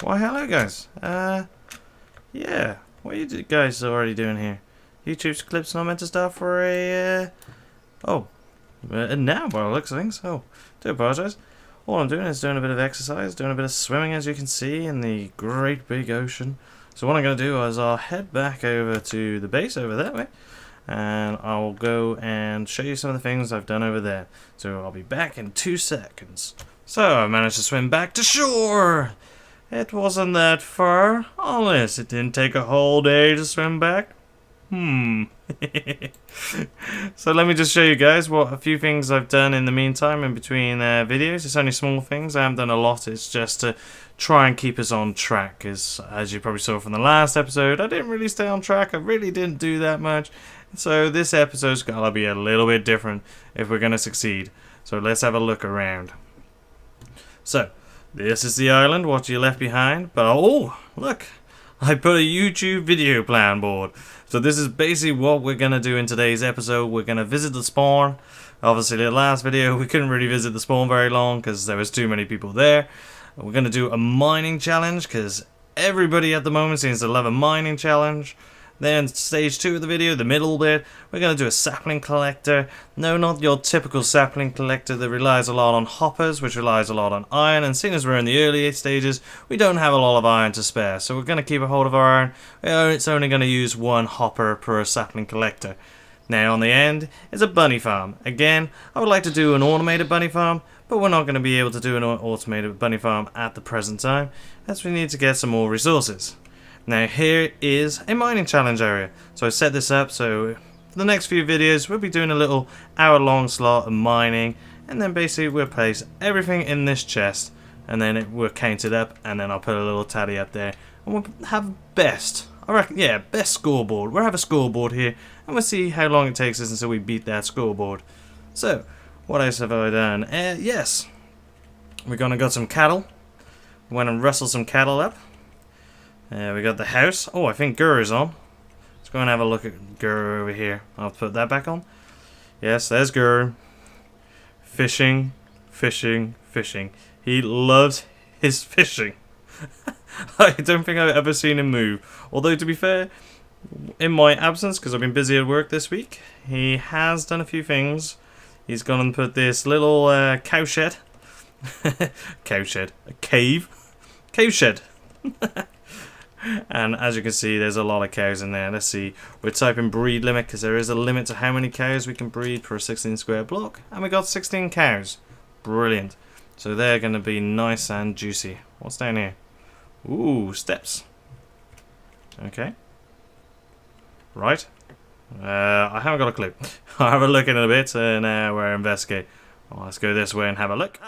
Why, hello guys. Yeah. What are you guys already doing here? YouTube's clips not meant to start for a, now by the looks of things. Oh, do apologise. All I'm doing is doing a bit of exercise, doing a bit of swimming, as you can see, in the great big ocean. So what I'm going to do is I'll head back over to the base over that way, and I'll go and show you some of the things I've done over there. So I'll be back in 2 seconds. So I managed to swim back to shore. It wasn't that far. Honest, it didn't take a whole day to swim back. So let me just show you guys what a few things I've done in the meantime in between videos. It's only small things. I haven't done a lot. It's just to try and keep us on track, because as you probably saw from the last episode, I didn't really stay on track. I really didn't do that much. So this episode's gotta be a little bit different if we're gonna succeed. So let's have a look around. So this is the island, what you left behind. But oh, look, I put a YouTube video plan board. So this is basically what we're going to do in today's episode. We're going to visit the spawn. Obviously the last video we couldn't really visit the spawn very long because there was too many people there. We're going to do a mining challenge because everybody at the moment seems to love a mining challenge. Then stage 2 of the video, the middle bit, we're going to do a sapling collector. No, not your typical sapling collector that relies a lot on hoppers, which relies a lot on iron. And seeing as we're in the early stages, we don't have a lot of iron to spare. So we're going to keep a hold of our iron. It's only going to use 1 hopper per sapling collector. Now on the end is a bunny farm. Again, I would like to do an automated bunny farm, but we're not going to be able to do an automated bunny farm at the present time, as we need to get some more resources. Now here is a mining challenge area. So I set this up so for the next few videos we'll be doing a little hour-long slot of mining, and then basically we'll place everything in this chest, and then we'll count it up, and then I'll put a little tally up there, and we'll have best. I reckon, yeah, best scoreboard. We'll have a scoreboard here, and we'll see how long it takes us until we beat that scoreboard. So, what else have I done? Yes, we're gonna got some cattle. Went and rustled some cattle up. We got the house. Oh, I think Gur is on. Let's go and have a look at Gur over here. I'll put that back on. Yes, there's Gur. Fishing, fishing, fishing. He loves his fishing. I don't think I've ever seen him move. Although, to be fair, in my absence, because I've been busy at work this week, he has done a few things. He's gone and put this little cow shed. Cow shed. A cave. Cave shed. And as you can see, there's a lot of cows in there. Let's see, we're typing breed limit because there is a limit to how many cows we can breed per 16 square block, and we got 16 cows. Brilliant. So they're going to be nice and juicy. What's down here? Ooh, steps. Okay. Right. I haven't got a clue. I'll have a look in a bit and we'll investigate. Well, let's go this way and have a look.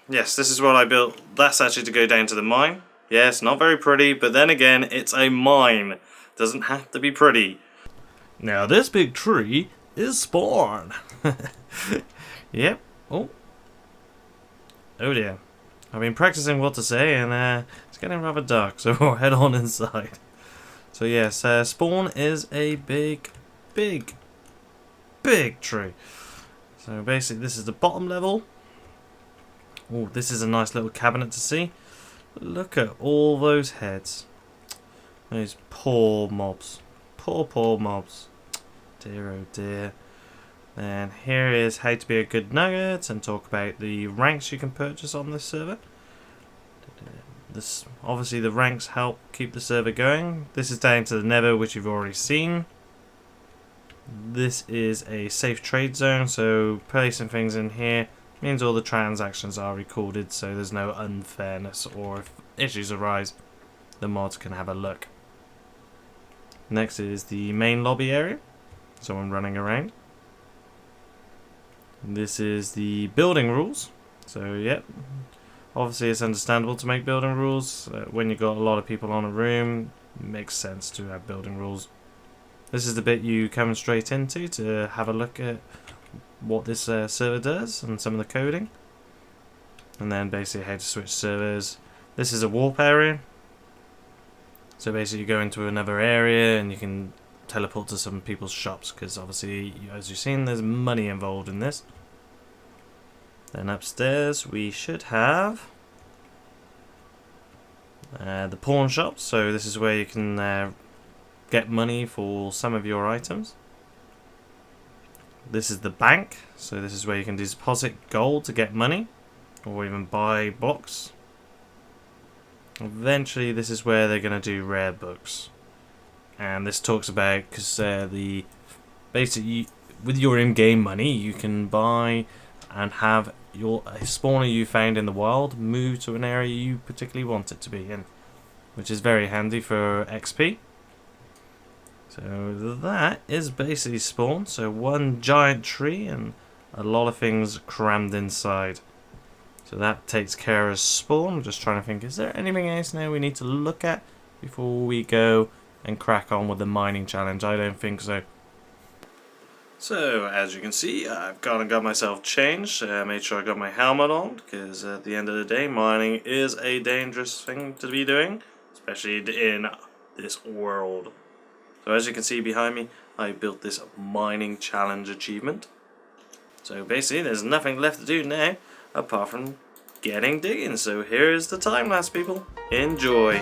Yes, this is what I built. That's actually to go down to the mine. Yes, not very pretty, but then again, it's a mine. Doesn't have to be pretty. Now this big tree is spawn. Yep. Oh. Oh dear. I've been practicing what to say, and it's getting rather dark, so we'll head on inside. So yes, spawn is a big tree. So basically this is the bottom level. Oh, this is a nice little cabinet to see. Look at all those heads. Those poor mobs. Poor mobs. Dear oh dear. And here is how to be a good nugget and talk about the ranks you can purchase on this server. Obviously the ranks help keep the server going. This is down to the Nether, which you've already seen. This is a safe trade zone, so placing things in here means all the transactions are recorded, so there's no unfairness, or if issues arise, the mods can have a look. Next is the main lobby area, someone running around. This is the building rules, so yep, obviously it's understandable to make building rules. When you've got a lot of people on a room, it makes sense to have building rules. This is the bit you come straight into to have a look at what this server does and some of the coding, and then basically how to switch servers. This is a warp area, so basically you go into another area and you can teleport to some people's shops, because obviously, as you've seen, there's money involved in this. Then upstairs we should have The pawn shop, so this is where you can get money for some of your items. This is the bank, so this is where you can deposit gold to get money, or even buy blocks. Eventually this is where they're going to do rare books. And this talks about, because basically with your in-game money you can buy and have your spawner you found in the wild move to an area you particularly want it to be in, which is very handy for XP. So that is basically spawn. So one giant tree and a lot of things crammed inside. So that takes care of spawn. I'm just trying to think, is there anything else now we need to look at before we go and crack on with the mining challenge? I don't think so. So as you can see, I've gone and got myself changed. Made sure I got my helmet on, because at the end of the day mining is a dangerous thing to be doing, especially in this world. So as you can see behind me, I built this mining challenge achievement. So basically there's nothing left to do now apart from getting digging. So here is the time lapse, people. Enjoy.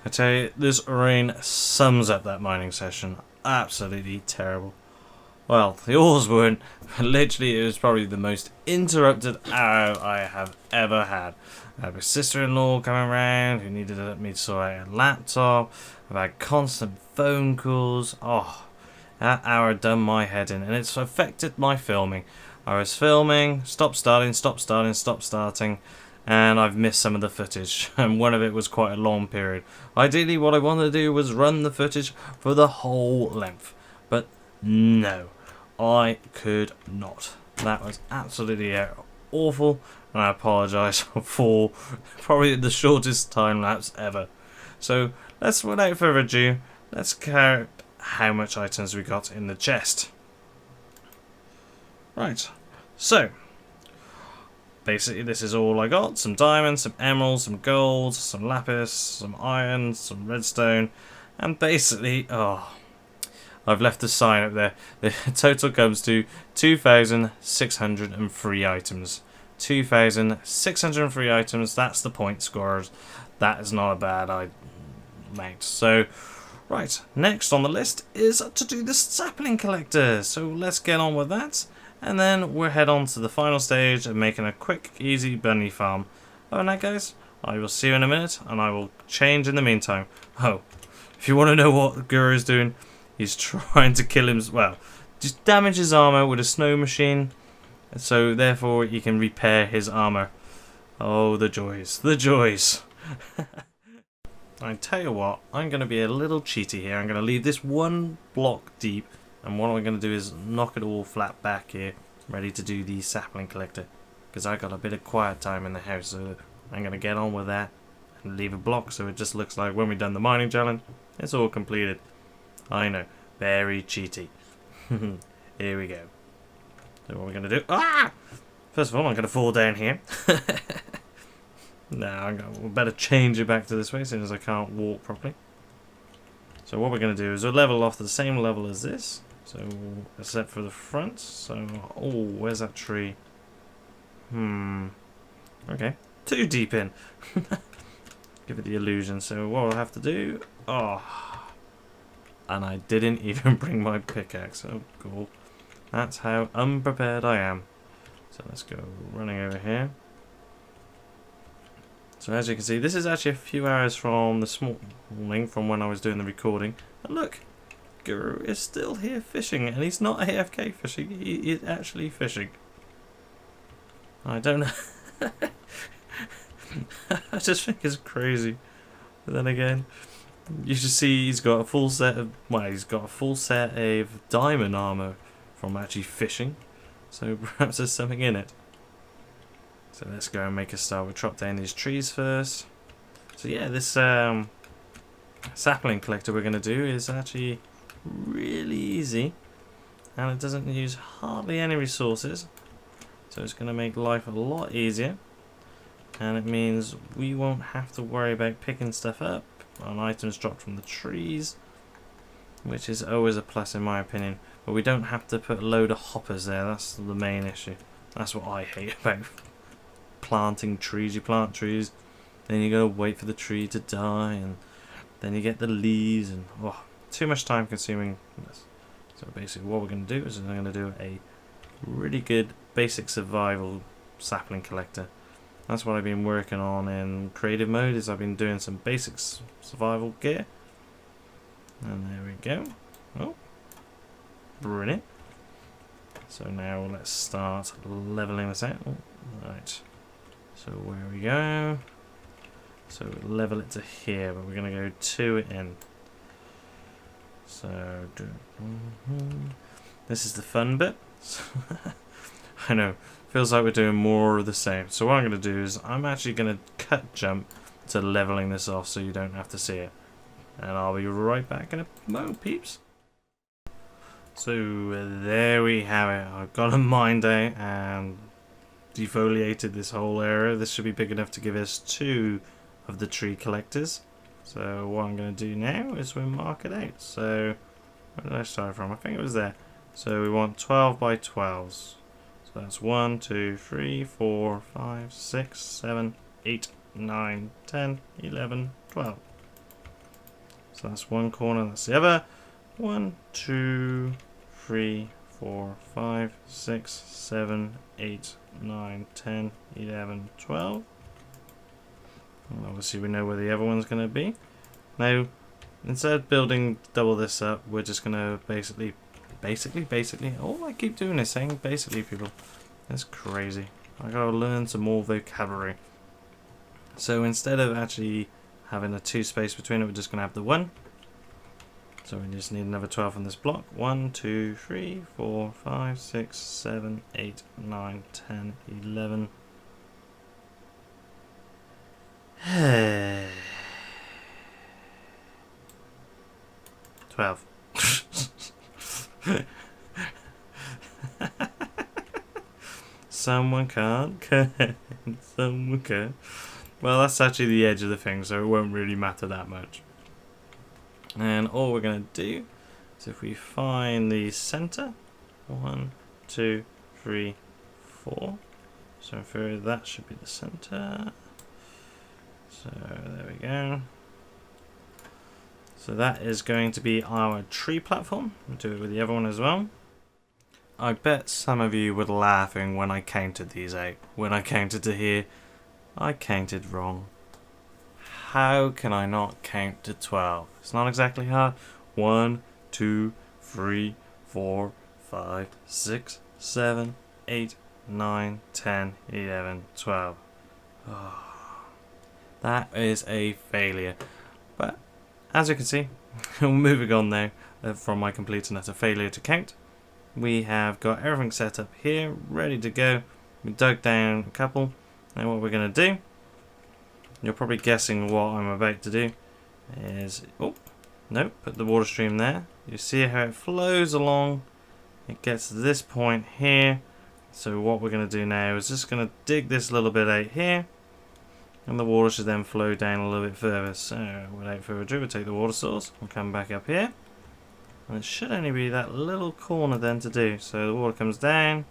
I tell you, this rain sums up that mining session. Absolutely terrible. Well, the ores weren't, but literally it was probably the most interrupted hour I have ever had. I had my sister-in-law coming around who needed me to sort out a laptop. I've had constant phone calls. Oh, that hour done my head in, and it's affected my filming. I was filming, stop starting, and I've missed some of the footage, and one of it was quite a long period. Ideally what I wanted to do was run the footage for the whole length, but no, I could not. That was absolutely awful, and I apologise for probably the shortest time lapse ever. So let's, without further ado, let's count how much items we got in the chest. Right, so basically this is all I got. Some diamonds, some emeralds, some gold, some lapis, some iron, some redstone, and basically, I've left the sign up there. The total comes to 2,603 items. 2,603 items, that's the point scorers. That is not a bad amount. So, right, next on the list is to do the sapling collector. So let's get on with that. And then we'll head on to the final stage of making a quick, easy bunny farm. Other than that, guys, I will see you in a minute, and I will change in the meantime. Oh, if you want to know what Guru is doing, he's trying to kill him. Well, just damage his armor with a snow machine, so therefore he can repair his armor. Oh, the joys, the joys. I tell you what, I'm going to be a little cheaty here. I'm going to leave this one block deep. And what I'm going to do is knock it all flat back here, ready to do the sapling collector. Because I got a bit of quiet time in the house, so I'm going to get on with that and leave a block so it just looks like when we've done the mining challenge, it's all completed. I know, very cheaty. Here we go. So what we're going to do... Ah! First of all, I'm going to fall down here. Now, we better change it back to this way, since as I can't walk properly. So what we're going to do is we'll level off to the same level as this. So, except for the front. So, oh, where's that tree? Okay, too deep in. Give it the illusion. So what I'll have to do... Oh, and I didn't even bring my pickaxe. Oh, cool. That's how unprepared I am. So let's go running over here. So as you can see, this is actually a few hours from this morning, from when I was doing the recording. And look, Guru is still here fishing, and he's not AFK fishing, he is actually fishing. I don't know. I just think it's crazy. But then again, you should see he's got a full set of, well, he's got a full set of diamond armor from actually fishing. So perhaps there's something in it. So let's go and make a start. We'll chop down these trees first. So yeah, this sapling collector we're going to do is actually really easy. And it doesn't use hardly any resources. So it's going to make life a lot easier. And it means we won't have to worry about picking stuff up on items dropped from the trees, which is always a plus in my opinion. But we don't have to put a load of hoppers there. That's the main issue. That's what I hate about planting trees. You plant trees, then you gotta wait for the tree to die, and then you get the leaves, and oh, too much time consuming. So basically what we're going to do is I'm going to do a really good basic survival sapling collector. That's what I've been working on in creative mode, is I've been doing some basic survival gear. And there we go. Oh, brilliant. So now let's start leveling this out. Oh, right. So where we go. So level it to here, but we're going to go 2 in. So this is the fun bit. I know. Feels like we're doing more of the same. So what I'm going to do is I'm actually going to cut jump to leveling this off so you don't have to see it. And I'll be right back in a moment, peeps. So there we have it. I've got a mine day and defoliated this whole area. This should be big enough to give us 2 of the tree collectors. So what I'm going to do now is we'll mark it out. So where did I start from? I think it was there. So we want 12 by 12s. So that's 1, 2, 3, 4, 5, 6, 7, 8, 9, 10, 11, 12. So that's one corner, that's the other. 1, 2, 3, 4, 5, 6, 7, 8, 9, 10, 11, 12. And obviously we know where the other one's going to be. Now, instead of building double this up, we're just going to basically, oh, I keep doing this, saying basically, people. That's crazy. I gotta learn some more vocabulary. So instead of actually having a 2 space between it, we're just gonna have the 1. So we just need another 12 on this block. 1, 2, 3, 4, 5, 6, 7, 8, 9, 10, 11. 12. Someone can't. Someone can. Well, that's actually the edge of the thing, so it won't really matter that much. And all we're going to do is if we find the center, 1, 2, 3, 4. So in theory that should be the center. So there we go. So that is going to be our tree platform. We'll do it with the other one as well. I bet some of you were laughing when I counted these out. When I counted to here, I counted wrong. How can I not count to 12? It's not exactly hard. 1, 2, 3, 4, 5, 6, 7, 8, 9, 10, 11, 12. Oh, that is a failure. But as you can see, moving on now from my complete and utter failure to count. We have got everything set up here, ready to go. We dug down a couple, and what we're going to do, you're probably guessing what I'm about to do, is, oh, no, put the water stream there. You see how it flows along, it gets to this point here. So what we're going to do now is just going to dig this little bit out here, and the water should then flow down a little bit further. So without further ado, we'll take the water source and come back up here. And it should only be that little corner then to do. So the water comes down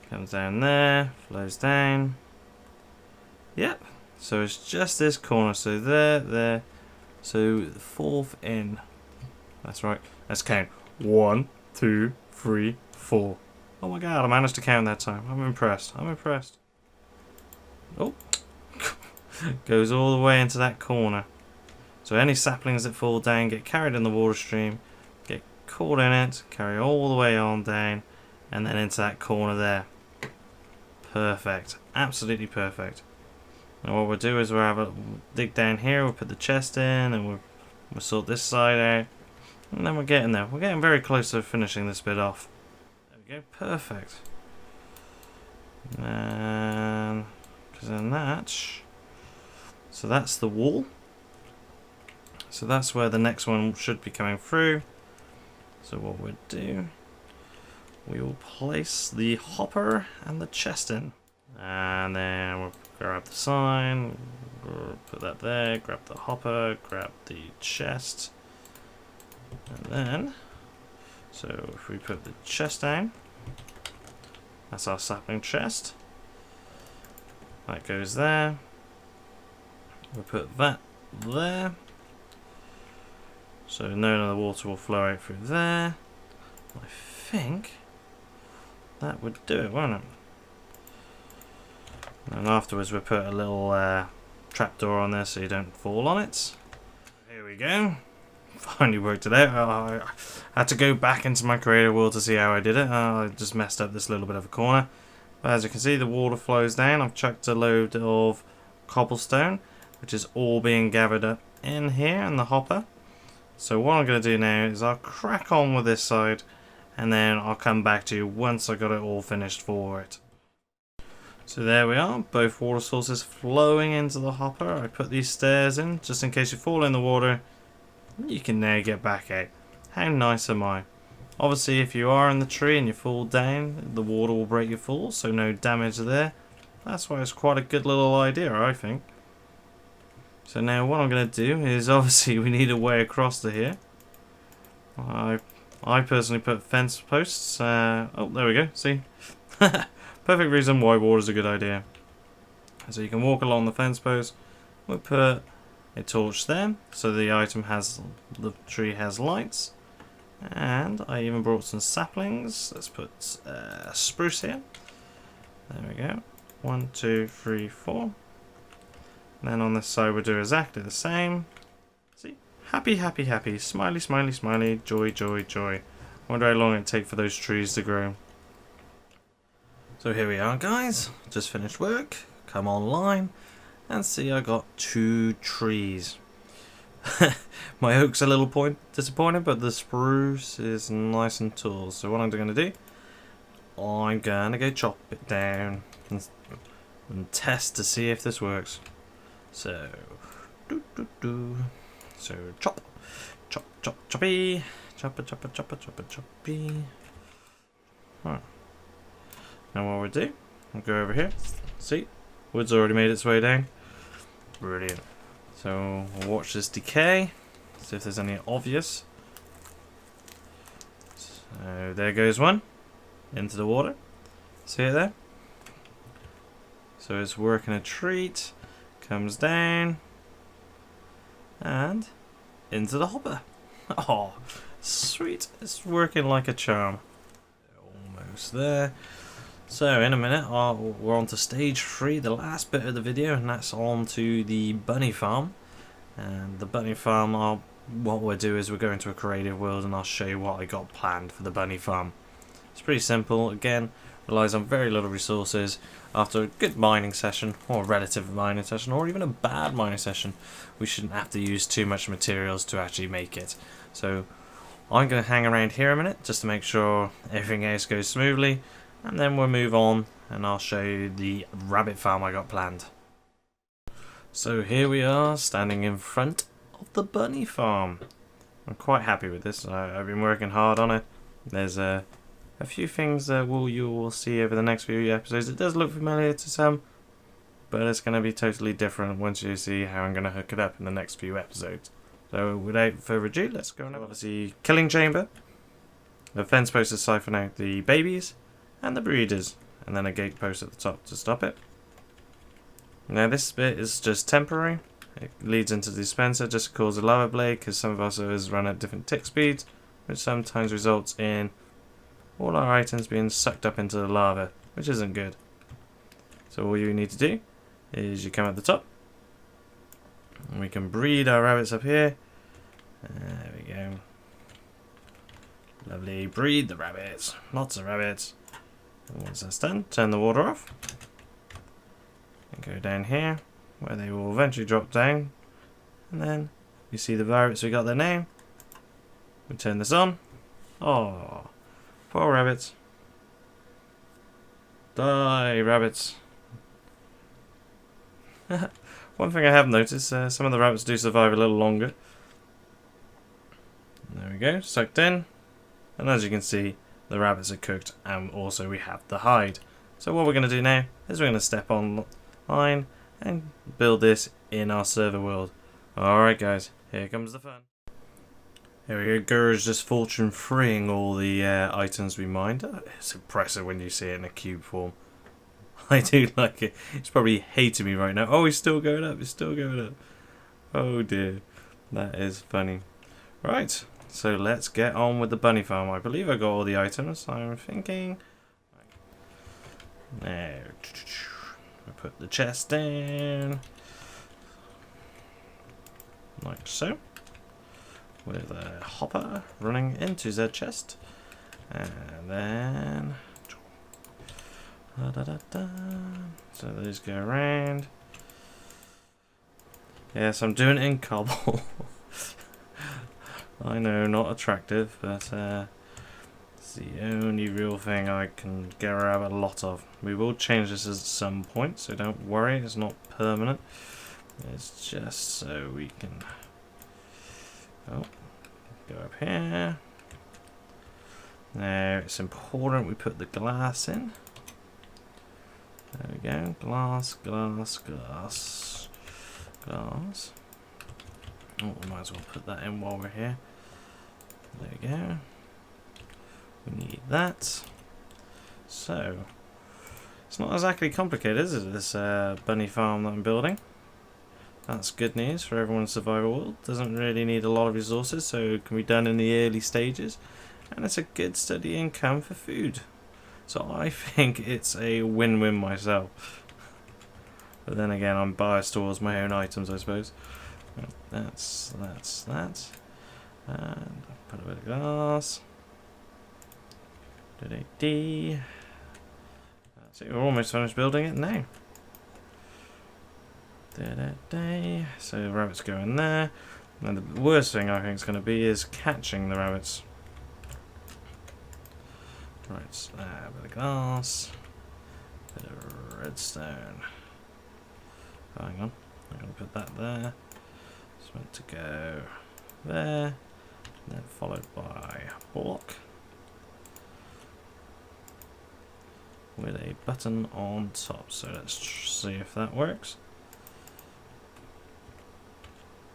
there, flows down. Yep. So it's just this corner. So there. So the fourth in. That's right. Let's count. 1, 2, 3, 4. Oh my god, I managed to count that time. I'm impressed. Oh. Goes all the way into that corner. So any saplings that fall down get carried in the water stream, get caught in it, carry all the way on down, and then into that corner there. Perfect. Absolutely perfect. And what we'll do is we'll have a dig down here, we'll put the chest in, and we'll sort this side out. And then we're getting there. We're getting very close to finishing this bit off. There we go. Perfect. And because then so that's the wall. So that's where the next one should be coming through. So what we'll do, we will place the hopper and the chest in. And then we'll grab the sign, put that there, grab the hopper, grab the chest. And then, so if we put the chest down, that's our sapling chest. That goes there. We'll put that there. So none of the water will flow out through there. I think that would do it, won't it? And afterwards we'll put a little trapdoor on there so you don't fall on it. Here we go. Finally worked it out. I had to go back into my creator world to see how I did it. I just messed up this little bit of a corner. But as you can see, the water flows down. I've chucked a load of cobblestone, which is all being gathered up in here in the hopper. So what I'm going to do now is I'll crack on with this side, and then I'll come back to you once I got it all finished for it. So there we are, both water sources flowing into the hopper. I put these stairs in just in case you fall in the water. You can now get back out. How nice am I? Obviously if you are in the tree and you fall down, the water will break your fall, so no damage there. That's why it's quite a good little idea, I think. So now what I'm going to do is, obviously we need a way across to here. I personally put fence posts. Oh, there we go, see? Perfect reason why water is a good idea. So you can walk along the fence post. We'll put a torch there, so the tree has lights. And I even brought some saplings. Let's put spruce here. There we go. 1, 2, 3, 4. And then on this side we'll do exactly the same. See? Happy, happy, happy. Smiley, smiley, smiley. Joy, joy, joy. Wonder how long it take for those trees to grow. So here we are, guys. Just finished work. Come online and see I got 2 trees. My oak's a little disappointed, but the spruce is nice and tall. So what I'm going to do, I'm going to go chop it down and test to see if this works. So, so chop, chop, chop, choppy, chopper, chopper, chopper, chopper, choppy. Right. Now what we'll do, we'll go over here. See, wood's already made its way down. Brilliant. So we'll watch this decay, see if there's any obvious. So there goes one into the water. See it there? So it's working a treat. Comes down and into the hopper. Oh, sweet. It's working like a charm. Almost there. So in a minute we're on to stage 3, the last bit of the video, and that's on to the bunny farm. And the bunny farm, what we'll do is we'll go into a creative world and I'll show you what I got planned for the bunny farm. It's pretty simple. Again, relies on very little resources. After a good mining session, or a relative mining session, or even a bad mining session, we shouldn't have to use too much materials to actually make it. So I'm going to hang around here a minute just to make sure everything else goes smoothly, and then we'll move on and I'll show you the rabbit farm I got planned. So here we are, standing in front of the bunny farm. I'm quite happy with this. I've been working hard on it. There's a few things that you will see over the next few episodes. It does look familiar to some, but it's going to be totally different once you see how I'm going to hook it up in the next few episodes. So without further ado, let's go and obviously killing chamber. A fence post to siphon out the babies and the breeders, and then a gate post at the top to stop it. Now this bit is just temporary. It leads into the dispenser just to cause a lava blade, because some of our servers run at different tick speeds, which sometimes results in all our items being sucked up into the lava, which isn't good. So all you need to do is you come at the top, and we can breed our rabbits up here. There we go. Lovely, breed the rabbits. Lots of rabbits. And once that's done, turn the water off. And go down here, where they will eventually drop down. And then, you see the rabbits, we got their name. We turn this on. Oh, poor rabbits. Die, rabbits. One thing I have noticed, some of the rabbits do survive a little longer. There we go, sucked in. And as you can see, the rabbits are cooked, and also we have the hide. So what we're going to do now is we're going to step online and build this in our server world. Alright guys, here comes the fun. Here we go, Gur's just fortune freeing all the items we mined. It's impressive when you see it in a cube form. I do like it. It's probably hating me right now. Oh, it's still going up, it's still going up. Oh dear, that is funny. Right. So let's get on with the bunny farm. I believe I got all the items. I'm thinking. There. We put the chest down. Like so. With a hopper running into the chest. And then. So these go around. Yes, I'm doing it in cobble. I know, not attractive, but it's the only real thing I can get around a lot of. We will change this at some point, so don't worry, it's not permanent. It's just so we can go up here. Now, it's important we put the glass in. There we go, glass, glass, glass, glass. Oh, we might as well put that in while we're here. There we go. We need that. So, it's not exactly complicated, is it, this bunny farm that I'm building? That's good news for everyone's survival world. Doesn't really need a lot of resources, so it can be done in the early stages. And it's a good steady income for food. So I think it's a win-win myself. But then again, I'm biased towards my own items, I suppose. That's that. And put a bit of glass. D. That's it, we're almost finished building it now. So the rabbits go in there. And the worst thing I think it's going to be is catching the rabbits. Right, so a bit of glass. Bit of redstone. Oh, hang on, I'm going to put that there. It's meant to go there, and then followed by a block with a button on top. So let's see if that works.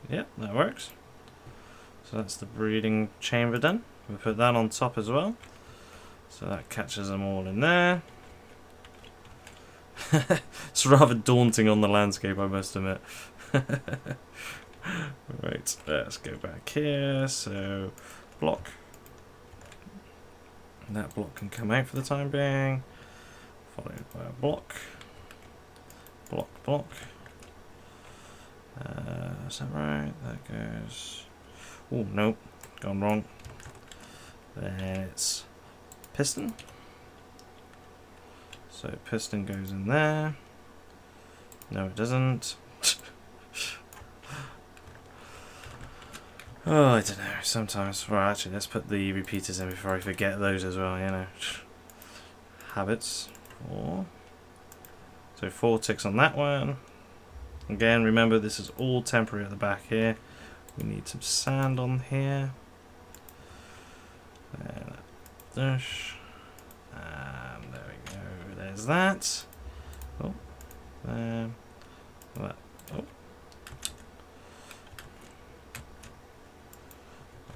Yep, that works. So that's the breeding chamber done. We'll put that on top as well. So that catches them all in there. It's rather daunting on the landscape, I must admit. Right, let's go back here. So, block. And that block can come out for the time being. Followed by a block. Block, block. Is that right? That goes. Oh, nope. Gone wrong. Then it's piston. So piston goes in there. No, it doesn't. Oh, I don't know. Sometimes. Well, actually, let's put the repeaters in before I forget those as well. You know, habits. 4. So 4 ticks on that one. Again, remember this is all temporary at the back here. We need some sand on here. And dash. And there we go. There's that. Oh. That. Oh.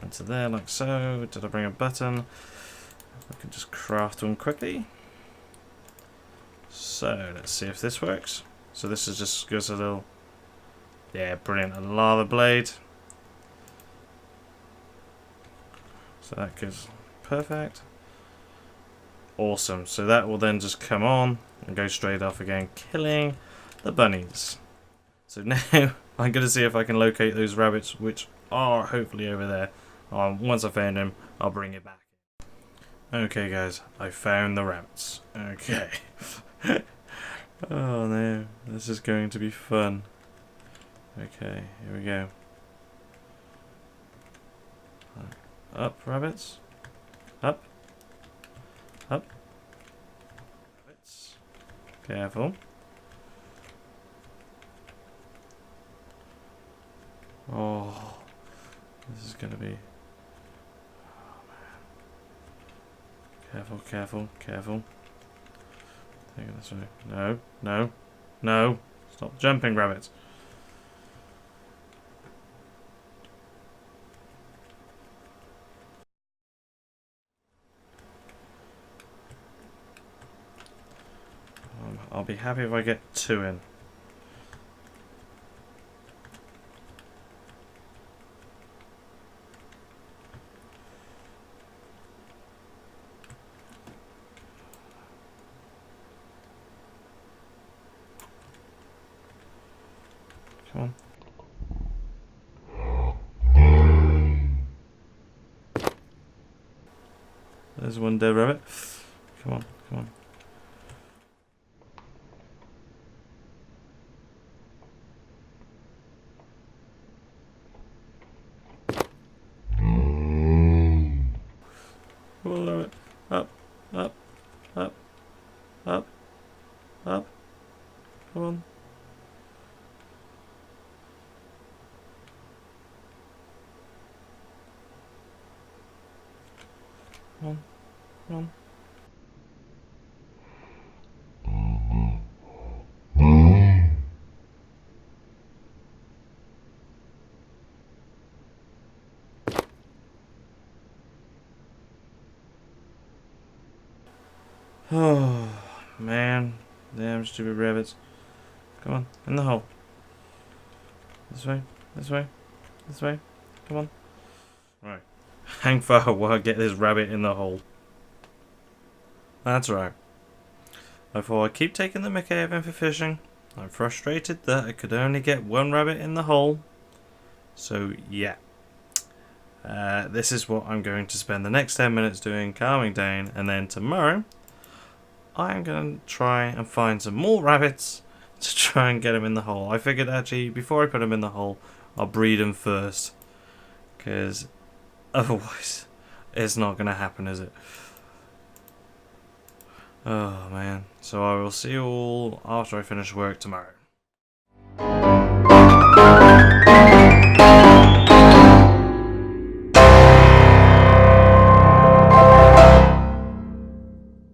into there like so. Did I bring a button? I can just craft one quickly. So let's see if this works. So this is just goes a little, yeah, brilliant, a lava blade. So that goes perfect. Awesome. So that will then just come on and go straight off again, killing the bunnies. So now I'm going to see if I can locate those rabbits, which are hopefully over there. Once I found them, I'll bring it back. Okay guys, I found the rabbits. Okay. Oh no, this is going to be fun. Okay, here we go. Up, rabbits. Up. Up. Rabbits. Careful. Oh, this is gonna be. Oh man. Careful, careful, careful. Take it this way. No, no, no. Stop jumping, rabbits. I'll be happy if I get 2 in. Come on. There's one dead rabbit. Come on, come on. Come on, rabbit. Up, up, up, up, up. Come on. Come on, come on. Oh, man. Damn stupid rabbits. Come on, in the hole. This way, this way, this way. Come on. Right. Hang fire while I get this rabbit in the hole. That's right. I thought I'd keep taking the mickey of him for fishing. I'm frustrated that I could only get 1 rabbit in the hole. So, yeah. This is what I'm going to spend the next 10 minutes doing, calming down, and then tomorrow I'm going to try and find some more rabbits to try and get them in the hole. I figured actually before I put them in the hole, I'll breed them first, because otherwise it's not going to happen, is it? Oh man. So I will see you all after I finish work tomorrow.